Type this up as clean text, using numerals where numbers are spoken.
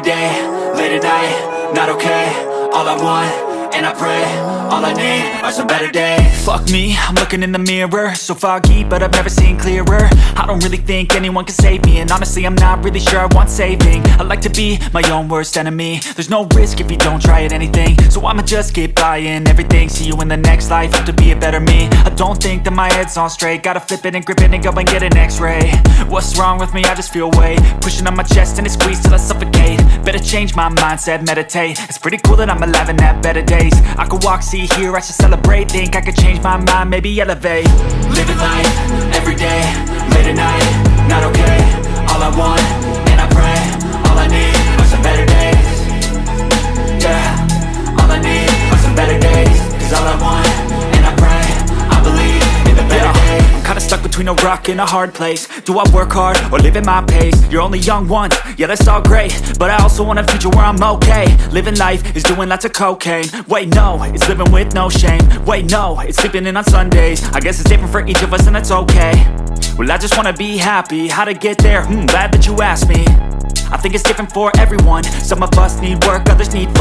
every day, late at night, not okay. All I want, and I pray, all I need are some better days. Fuck me, I'm looking in the mirror, so foggy, but I've never seen clearer. I don't really think anyone can save me, and honestly I'm not really sure I want saving. I like to be my own worst enemy. There's no risk if you don't try at anything, so I'ma just keep buying everything. See you in the next life, have to be a better me. I don't think that my head's on straight, gotta flip it and grip it and go and get an x-ray. What's wrong with me? I just feel weight pushing on my chest and it squeezes till I suffocate. Better change my mindset, meditate. It's pretty cool that I'm alive and have better days. I could walk, see, hear, I should celebrate. Think I could change my mind, maybe elevate. Living life, every day, late at night, not okay. All I want, and I pray, all I need are some better days. Yeah, all I need are some better days. Cause all I want, and I pray, I believe in the better days. I'm kinda stuck between a rock and a hard place. Do I work hard or live at my pace? You're only young once, yeah that's all great, but I also want a future where I'm okay. Living life is doing lots of cocaine. Wait no, it's living with no shame. Wait no, it's sleeping in on Sundays. I guess it's different for each of us and that's okay. Well I just wanna be happy, how to get there? Glad that you asked me. I think it's different for everyone. Some of us need work, others need fun.